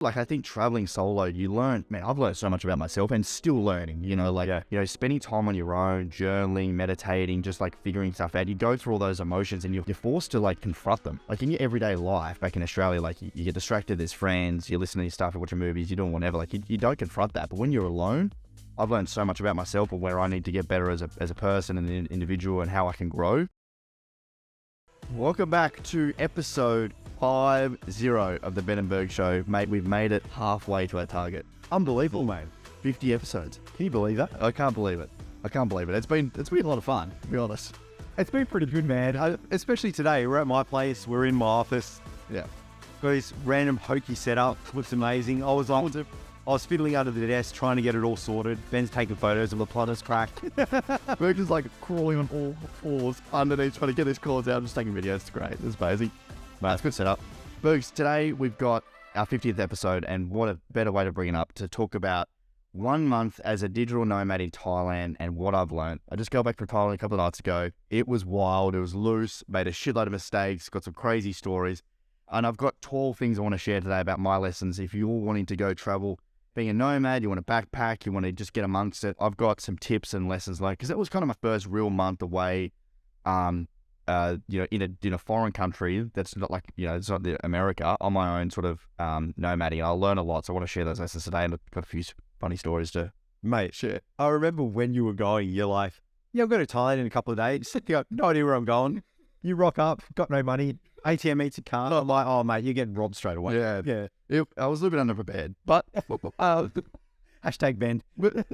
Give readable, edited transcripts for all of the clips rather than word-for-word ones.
Like, I think traveling solo, you learn, man, I've learned so much about myself and still learning, spending time on your own, journaling, meditating, just like figuring stuff out. You go through all those emotions and you're forced to like confront them. Like in your everyday life back in Australia, like you get distracted, there's friends, you listen to your stuff, you're watching movies, you're doing whatever. Like you don't confront that. But when you're alone, I've learned so much about myself and where I need to get better as a person and an individual and how I can grow. Welcome back to episode 50 of the Ben and Berg Show. Mate, we've made it halfway to our target. Unbelievable, mate. 50 episodes. Can you believe that? I can't believe it. It's been a lot of fun, to be honest. It's been pretty good, man. Especially today. We're at my place. We're in my office. Yeah. Got this random hokey setup. Looks amazing. I was fiddling under the desk trying to get it all sorted. Ben's taking photos of the plotter's cracked. We're just like crawling on all fours underneath trying to get this cords out. Just taking videos. It's great. It's amazing. Mate, it's a good setup. Bergs, today we've got our 50th episode, and what a better way to bring it up to talk about 1 month as a digital nomad in Thailand and what I've learned. I just got back from Thailand a couple of nights ago. It was wild. It was loose. Made a shitload of mistakes. Got some crazy stories. And I've got 12 things I want to share today about my lessons. If you're wanting to go travel, being a nomad, you want to backpack, you want to just get amongst it, I've got some tips and lessons learned, because that was kind of my first real month away, in a foreign country that's not like, it's not America, on my own sort of nomading. I'll learn a lot, so I want to share those lessons today, and I've got a few funny stories to share. I remember when you were going, you're like, yeah, I'll go to Thailand in a couple of days. You got no idea where I'm going. You rock up, got no money, ATM eats a card. I'm like, oh, mate, you're getting robbed straight away. Yeah. I was a little bit underprepared, but hashtag Ben. But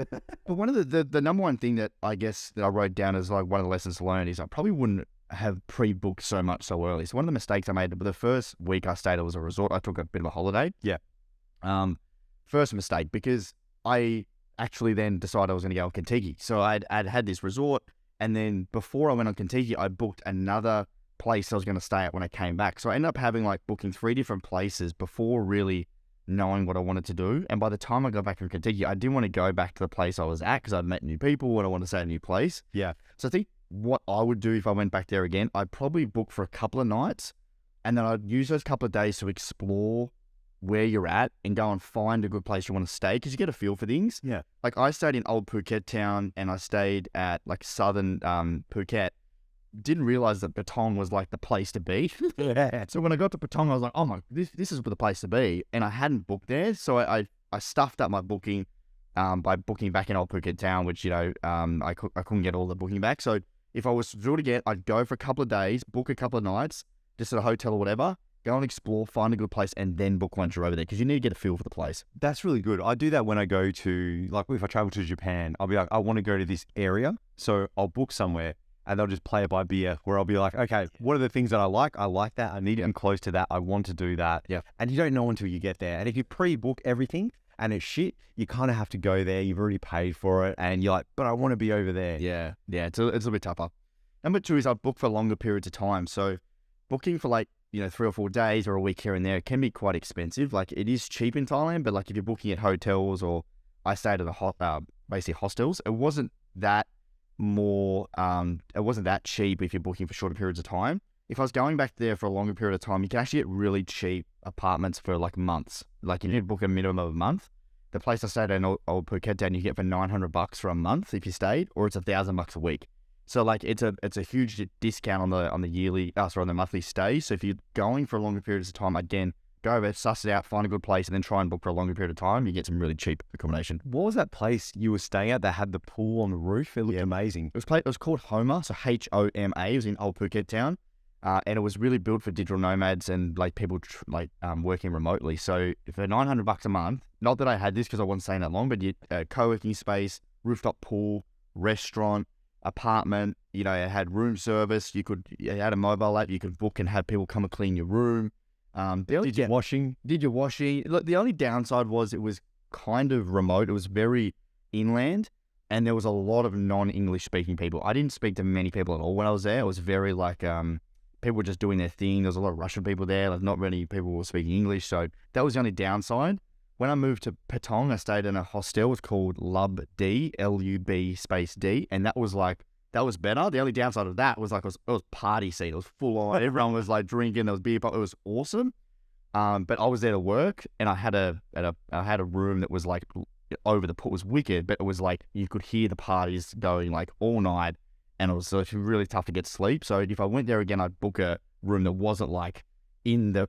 one of the number one thing that I guess that I wrote down as like one of the lessons learned is I probably wouldn't have pre-booked so much so early. So one of the mistakes I made, the first week I stayed, it was a resort. I took a bit of a holiday. Yeah. First mistake, because I actually then decided I was going to go on Contiki. So I'd had this resort, and then before I went on Contiki, I booked another place I was going to stay at when I came back. So I ended up having booking 3 different places before really knowing what I wanted to do. And by the time I got back from Contiki, I didn't want to go back to the place I was at because I'd met new people and I wanted to stay at a new place. Yeah. So I think what I would do if I went back there again, I'd probably book for a couple of nights, and then I'd use those couple of days to explore where you're at and go and find a good place you want to stay, because you get a feel for things. Yeah. Like I stayed in Old Phuket town, and I stayed at southern Phuket. Didn't realize that Patong was the place to be. Yeah. So when I got to Patong, I was like, oh my, this is the place to be. And I hadn't booked there. So I stuffed up my booking by booking back in Old Phuket town, which, I couldn't get all the booking back. So if I was to do it again, I'd go for a couple of days, book a couple of nights, just at a hotel or whatever, go and explore, find a good place, and then book once you're over there, because you need to get a feel for the place. That's really good. I do that when I go to, if I travel to Japan, I'll be like, I want to go to this area. So I'll book somewhere, and they'll just play it by ear, where I'll be like, okay, what are the things that I like? I like that. I need to be close to that. I want to do that. Yeah. And you don't know until you get there. And if you pre-book everything and it's shit, you kind of have to go there. You've already paid for it. And you're like, but I want to be over there. Yeah. It's a little bit tougher. Number 2 is I book for longer periods of time. So booking for 3 or 4 days or a week here and there can be quite expensive. It is cheap in Thailand, but if you're booking at hotels, or I stayed at basically hostels, it wasn't that cheap if you're booking for shorter periods of time. If I was going back there for a longer period of time, you can actually get really cheap apartments for months. You need to book a minimum of a month. The place I stayed at in Old Phuket town, you get for $900 for a month if you stayed, or it's $1,000 a week. So it's a huge discount on the monthly stay. So if you're going for longer periods of time, again, go over, suss it out, find a good place, and then try and book for a longer period of time. You get some really cheap accommodation. What was that place you were staying at that had the pool on the roof? It looked amazing. It was called Homa, so Homa. It was in Old Phuket town, and it was really built for digital nomads and people working remotely. So for $900 a month, not that I had this because I wasn't staying that long, but you co-working space, rooftop pool, restaurant, apartment. It had room service. You had a mobile app. You could book and have people come and clean your room. Did your washing? Look, the only downside was it was kind of remote. It was very inland, and there was a lot of non-English speaking people. I didn't speak to many people at all when I was there. It was very people were just doing their thing. There was a lot of Russian people there. Not many people were speaking English, so that was the only downside. When I moved to Patong, I stayed in a hostel. It was called Lub D, L-U-B space D, and that was better. The only downside of that was it was party scene. It was full on. Everyone was drinking. There was beer pop. It was awesome. But I was there to work, and I had a room that was like over the pool. It was wicked, but it was like you could hear the parties going like all night, and it was really tough to get sleep. So if I went there again, I'd book a room that wasn't like in the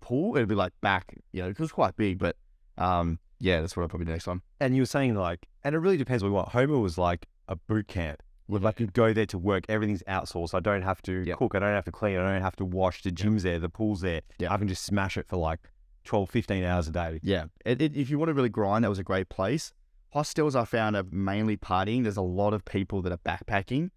pool. It'd be like back, because it was quite big. But yeah, that's what I'll probably do next time. And you were saying like, and it really depends on what. Homer was like a boot camp. With like you go there to work, everything's outsourced. I don't have to cook, I don't have to clean, I don't have to wash. The gym's there, the pool's there. I can just smash it for like 12, 15 hours a day. Yeah. If you want to really grind, that was a great place. Hostels I found are mainly partying. There's a lot of people that are backpacking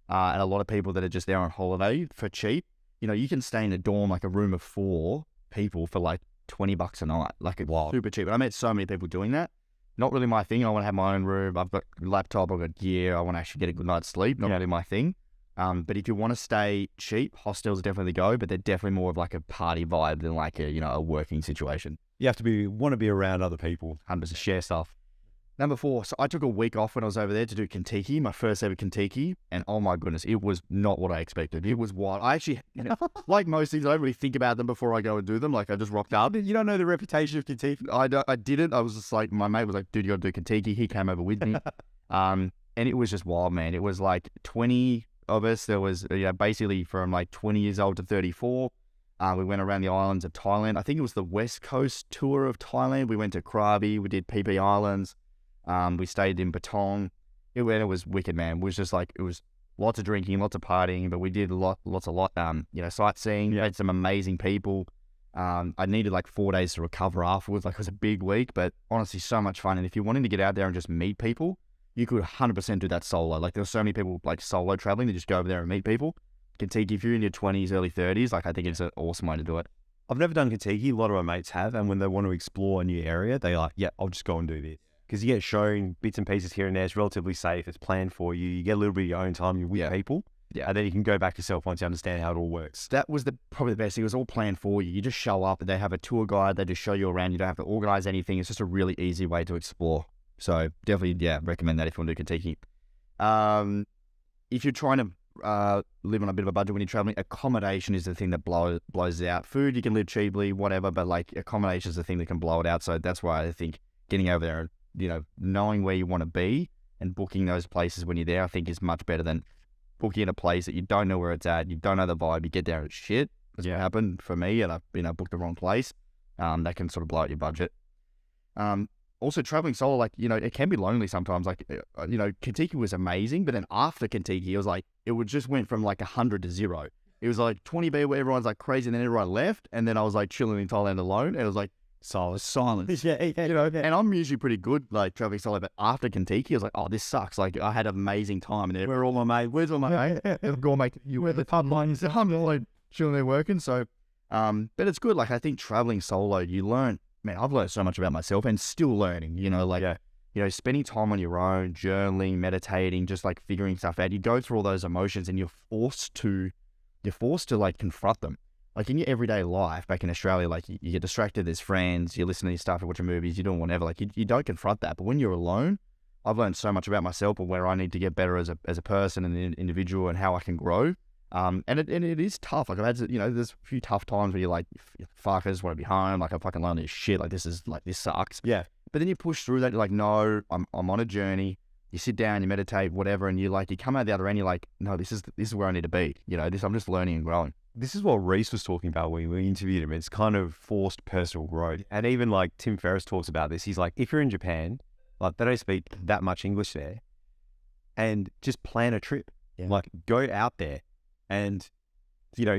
and a lot of people that are just there on holiday for cheap. You can stay in a dorm, like a room of 4 people for like $20 a night. Like it's super cheap. And I met so many people doing that. Not really my thing. I want to have my own room. I've got a laptop, I've got gear. I want to actually get a good night's sleep. Not really my thing. But if you want to stay cheap, hostels definitely go, but they're definitely more of like a party vibe than like a working situation. You have to want to be around other people, 100%. Share stuff. Number 4, so I took a week off when I was over there to do Contiki, my first ever Contiki, and oh my goodness, it was not what I expected. It was wild. I actually, like most things, I don't really think about them before I go and do them. Like I just rocked up. You don't know the reputation of Contiki? I didn't. I was just like, my mate was like, dude, you got to do Contiki. He came over with me. And it was just wild, man. It was like 20 of us. There was basically from like 20 years old to 34. We went around the islands of Thailand. I think it was the West Coast tour of Thailand. We went to Krabi. We did PP Islands. We stayed in Batong. It was wicked, man. It was just like, it was lots of drinking, lots of partying, but we did lots of sightseeing. We had some amazing people. I needed like 4 days to recover afterwards. Like it was a big week, but honestly, so much fun. And if you're wanting to get out there and just meet people, you could 100% do that solo. Like there's so many people like solo traveling. They just go over there and meet people. Contiki, if you're in your 20s, early 30s, like I think it's an awesome way to do it. I've never done Contiki. A lot of my mates have. And when they want to explore a new area, they're like, yeah, I'll just go and do this. Because you get shown bits and pieces here and there. It's relatively safe. It's planned for you. You get a little bit of your own time. You're with people. Yeah. And then you can go back yourself once you understand how it all works. That was probably the best thing. It was all planned for you. You just show up and they have a tour guide. They just show you around. You don't have to organize anything. It's just a really easy way to explore. So definitely, recommend that if you want to do Contiki. If you're trying to live on a bit of a budget when you're traveling, accommodation is the thing that blows it out. Food, you can live cheaply, whatever, but like accommodation is the thing that can blow it out. So that's why I think getting over there and knowing where you want to be and booking those places when you're there, I think is much better than booking in a place that you don't know where it's at, you don't know the vibe, you get there and it's shit. That's what happened for me, and I've booked the wrong place. That can sort of blow out your budget. Also, traveling solo, like, it can be lonely sometimes. Like, Contiki was amazing, but then after Contiki, it was like, it just went from like 100 to 0. It was like 20B where everyone's like crazy, and then everyone left, and then I was like chilling in Thailand alone, and it was like, silence. And I'm usually pretty good like traveling solo, but after Contiki, I was like, oh, this sucks. Like I had an amazing time, and where are all my mates? Where's all my mates? Go mate, you where the pub lines? I'm like chilling there working. So, but it's good. Like I think traveling solo, you learn. Man, I've learned so much about myself, and still learning. Spending time on your own, journaling, meditating, just like figuring stuff out. You go through all those emotions, and you're forced to like confront them. Like in your everyday life back in Australia, like you get distracted, there's friends, you're listening to stuff, you're watching movies, you're doing whatever. Like you don't confront that. But when you're alone, I've learned so much about myself and where I need to get better as a person and an individual and how I can grow. And it is tough. Like I've had, there's a few tough times where you're like, fuck, I just want to be home. Like I'm fucking lonely as shit. Like this sucks. Yeah. But then you push through that. You're like, no, I'm on a journey. You sit down, you meditate, whatever, and you come out the other end. You're like, no, this is where I need to be. I'm just learning and growing. This is what Reese was talking about when we interviewed him. It's kind of forced personal growth. And even like Tim Ferriss talks about this. He's like, if you're in Japan, like they don't speak that much English there, and just plan a trip. Yeah. Like go out there and,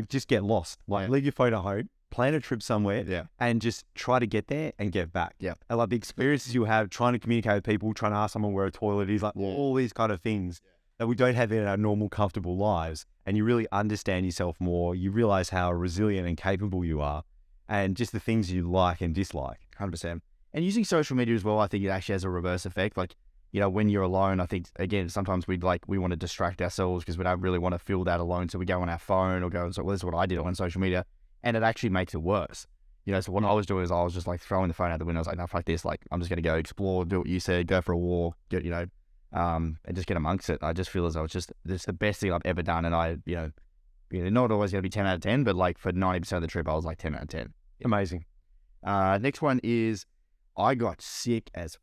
just get lost. Like leave your phone at home, plan a trip somewhere, and just try to get there and get back. Yeah. And like the experiences you have trying to communicate with people, trying to ask someone where a toilet is, like all these kind of things that we don't have in our normal, comfortable lives. And you really understand yourself more. You realize how resilient and capable you are, and just the things you like and dislike. 100%. And using social media as well, I think it actually has a reverse effect. Like, when you're alone, I think, again, sometimes we want to distract ourselves because we don't really want to feel that alone. So we go on our phone or go, so this is what I did on social media. And it actually makes it worse. So what I was doing is I was just like throwing the phone out the window. I was like, no, fuck this. Like, I'm just going to go explore, do what you said, go for a walk, and just get amongst it. I just feel as though it's the best thing I've ever done. And I, not always going to be 10 out of 10, but like for 90% of the trip, I was like 10 out of 10. Amazing. Next one is I got sick as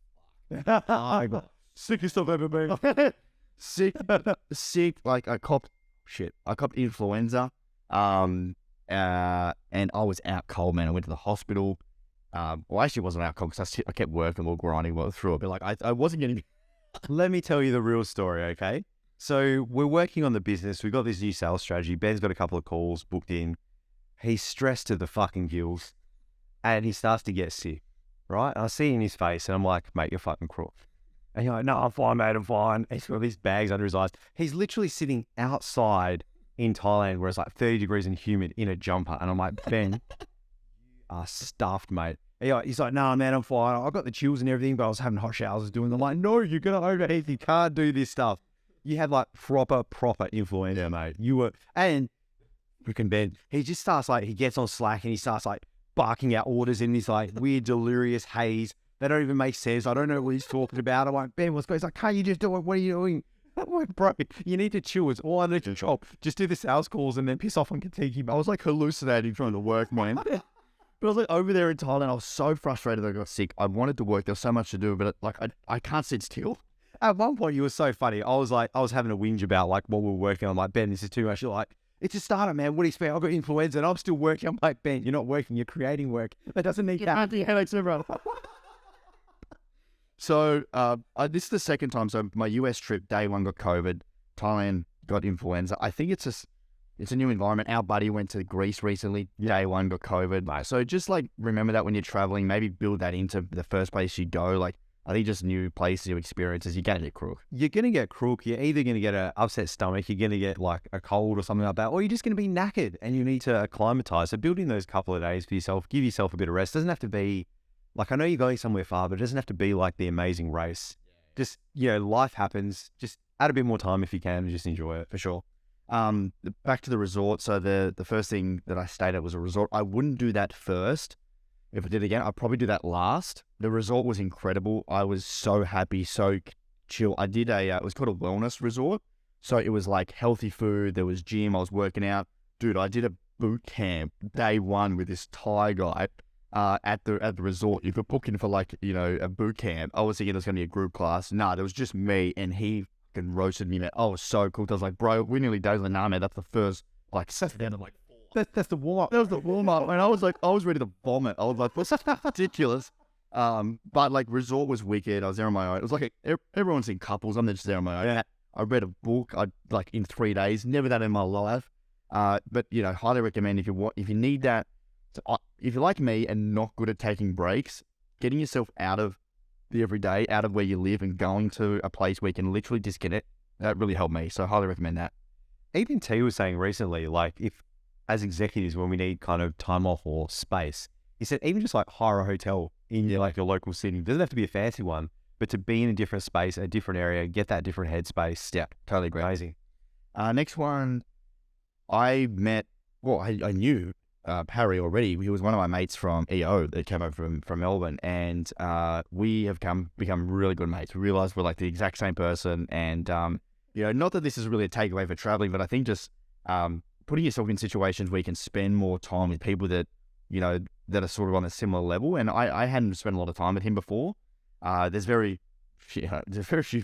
I got Sickest I've ever been. sick. Like I copped influenza. And I was out cold, man. I went to the hospital. Well, actually, it wasn't out cold because I kept working or grinding through it. But like, I wasn't getting. Let me tell you the real story, okay? So we're working on the business. We've got this new sales strategy. Ben's got a couple of calls booked in. He's stressed to the fucking gills, and he starts to get sick, right? And I see in his face, and I'm like, mate, you're fucking crook. And you're like, no, I'm fine, mate, I'm fine. He's got these bags under his eyes. He's literally sitting outside in Thailand where it's like 30 degrees and humid in a jumper. And I'm like, Ben, you are stuffed, mate. And he's like, nah, man, I'm fine. I got the chills and everything, but I was having hot showers doing them. I'm like, no, you're going to overheat. You can't do this stuff. You had like proper influenza, mate. You were, and freaking Ben, he just starts like, he gets on Slack and he starts like barking out orders in this like weird delirious haze. They don't even make sense. I don't know what he's talking about. I'm like, Ben, what's going on? He's like, can't you just do it? What are you doing? I'm like, bro, you need to chill. It's all under control. Just do the sales calls and then piss off on Contiki. I was like hallucinating trying to work, man. But I was like over there in Thailand. I was so frustrated that I got sick. I wanted to work. There was so much to do, but like I can't sit still. At one point, you were so funny. I was having a whinge about like what we were working on. I'm like, Ben, this is too much. You're like, it's a startup, man. What do you expect? I've got influenza and I'm still working. I'm like, Ben, you're not working. You're creating work. That doesn't need that. So this is the second time. So my US trip, day one got COVID. Thailand got influenza. I think it's a new environment. Our buddy went to Greece recently. Day one got COVID. Nice. So just like remember that when you're traveling, maybe build that into the first place you go. Like I think just new places, new experiences, you're going to get crook. You're going to get crook. You're either going to get an upset stomach, you're going to get like a cold or something like that, or you're just going to be knackered and you need to acclimatize. So building those couple of days for yourself, give yourself a bit of rest. Doesn't have to be like, I know you're going somewhere far, but it doesn't have to be like the amazing race. Just, life happens. Just add a bit more time if you can and just enjoy it. For sure. Back to the resort. So the first thing that I stayed at was a resort. I wouldn't do that first. If I did it again, I'd probably do that last. The resort was incredible. I was so happy, so chill. I did it was called a wellness resort. So it was like healthy food. There was gym. I was working out. Dude, I did a boot camp day one with this Thai guy. At the resort, you could book in for like, a boot camp. I was thinking it was going to be a group class. Nah, there was just me and he fucking roasted me, man. I was so cool. I was like, bro, we nearly dozed. Nah, man, that's the first, like, down. I'm like, that's the warm up. That was the warm up. And I was like, I was ready to vomit. I was like, what's ridiculous? But like resort was wicked. I was there on my own. It was like, everyone's in couples. I'm just there on my own. Yeah. I read a book, like in 3 days, never done in my life. But highly recommend if you need that. So, if you're like me and not good at taking breaks, getting yourself out of the everyday, out of where you live and going to a place where you can literally disconnect, that really helped me. So I highly recommend that. Even T was saying recently, like if as executives, when we need kind of time off or space, he said even just like hire a hotel in like your local city. It doesn't have to be a fancy one, but to be in a different space, a different area, get that different headspace. Yeah, totally agree. Amazing. Next one, I knew Harry already. He was one of my mates from EO that came over from Melbourne, and we have become really good mates. We realized we're like the exact same person, and not that this is really a takeaway for traveling, but I think just putting yourself in situations where you can spend more time with people that that are sort of on a similar level. And I hadn't spent a lot of time with him before. There's very few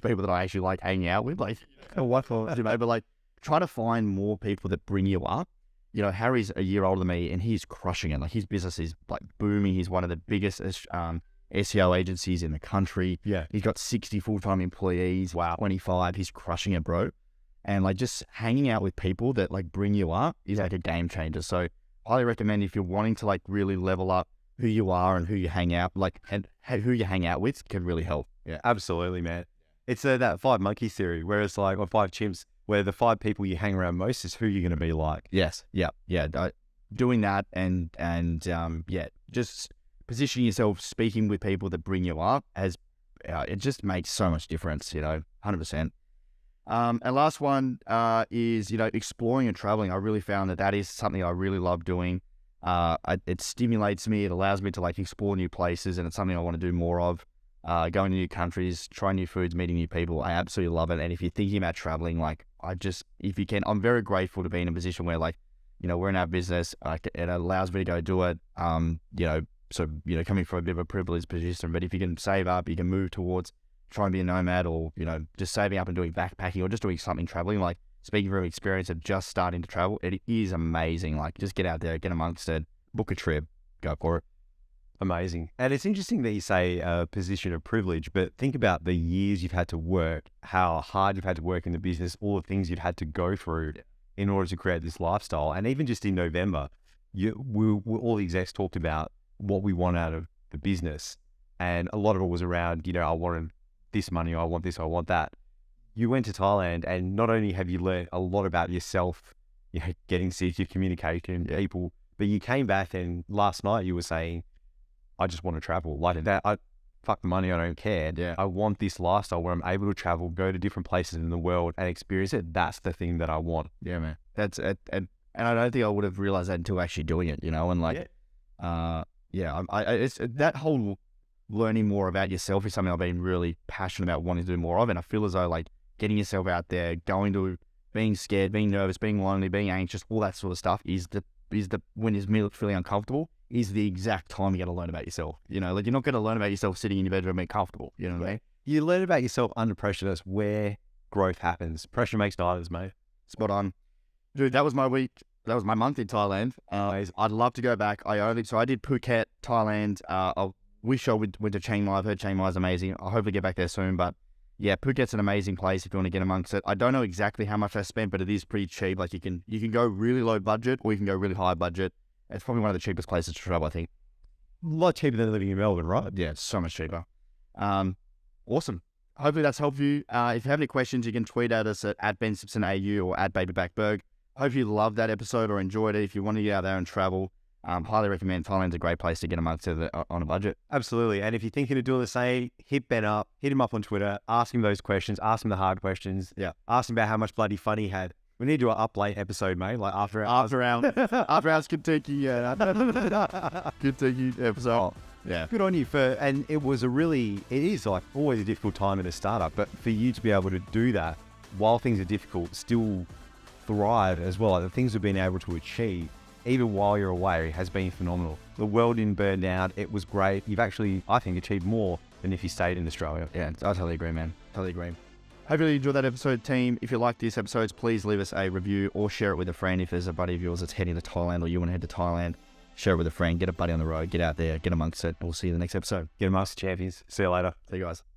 people that I actually like hanging out with, like but like try to find more people that bring you up. Harry's a year older than me and he's crushing it. Like his business is like booming. He's one of the biggest SEO agencies in the country. Yeah. He's got 60 full-time employees. Wow. 25. He's crushing it, bro. And like just hanging out with people that like bring you up is like a game changer. So highly recommend if you're wanting to like really level up who you are and who you hang out, like, and who you hang out with can really help. Yeah, absolutely, man. It's that 5 monkeys theory where it's like, or 5 chimps, where the 5 people you hang around most is who you're going to be like. Yes. Yeah. Doing that and just positioning yourself, speaking with people that bring you up it just makes so much difference, 100%. And last one is, exploring and traveling. I really found that is something I really love doing. It stimulates me. It allows me to like explore new places, and it's something I want to do more of. Going to new countries, trying new foods, meeting new people. I absolutely love it. And if you're thinking about traveling, like if you can, I'm very grateful to be in a position where like we're in our business. It allows me to go do it. So, coming from a bit of a privileged position, but if you can save up, you can move towards trying to be a nomad, or, just saving up and doing backpacking, or just doing something traveling. Like, speaking from experience of just starting to travel, it is amazing. Like, just get out there, get amongst it, book a trip, go for it. Amazing. And it's interesting that you say position of privilege, but think about the years you've had to work, how hard you've had to work in the business, all the things you've had to go through in order to create this lifestyle. And even just in November, all the execs talked about what we want out of the business. And a lot of it was around, I wanted this money, I want this, I want that. You went to Thailand, and not only have you learned a lot about yourself, getting sick, your communication, people, but you came back and last night you were saying, I just want to travel like that. Fuck the money. I don't care. Yeah. I want this lifestyle where I'm able to travel, go to different places in the world and experience it. That's the thing that I want. Yeah, man. That's it. And I don't think I would have realized that until actually doing it, and like, it's that whole learning more about yourself is something I've been really passionate about wanting to do more of. And I feel as though like getting yourself out there, being scared, being nervous, being lonely, being anxious, all that sort of stuff is the when you're feeling uncomfortable is the exact time you got to learn about yourself. Like you're not going to learn about yourself sitting in your bedroom being comfortable. You know what I mean? You learn about yourself under pressure. That's where growth happens. Pressure makes diamonds, mate. Spot on. Dude, that was my week. That was my month in Thailand. I'd love to go back. I did Phuket, Thailand. I wish I went to Chiang Mai. I've heard Chiang Mai is amazing. I'll hopefully get back there soon. But yeah, Phuket's an amazing place if you want to get amongst it. I don't know exactly how much I spent, but it is pretty cheap. Like you can go really low budget, or you can go really high budget. It's probably one of the cheapest places to travel, I think. A lot cheaper than living in Melbourne, right? Yeah, it's so much cheaper. Awesome. Hopefully that's helped you. If you have any questions, you can tweet at us at BenSimpsonAU or at BabyBackBerg. Hope you loved that episode or enjoyed it. If you want to get out there and travel, highly recommend. Thailand's a great place to get amongst it on a budget. Absolutely. And if you're thinking of doing the same, hit Ben up, hit him up on Twitter, ask him those questions, ask him the hard questions. Yeah. Ask him about how much bloody fun he had. We need to do an up late episode, mate. Like after hours Contiki, Contiki episode. Oh, yeah. Good on you and it is like always a difficult time in a startup, but for you to be able to do that while things are difficult, still thrive as well. Like the things we've been able to achieve, even while you're away, has been phenomenal. The world didn't burn down. It was great. You've actually, I think, achieved more than if you stayed in Australia. Yeah, I totally agree, man. Totally agree. Hopefully you enjoyed that episode, team. If you like these episodes, please leave us a review or share it with a friend. If there's a buddy of yours that's heading to Thailand or you want to head to Thailand, share it with a friend. Get a buddy on the road. Get out there. Get amongst it. We'll see you in the next episode. Get amongst the champions. See you later. See you guys.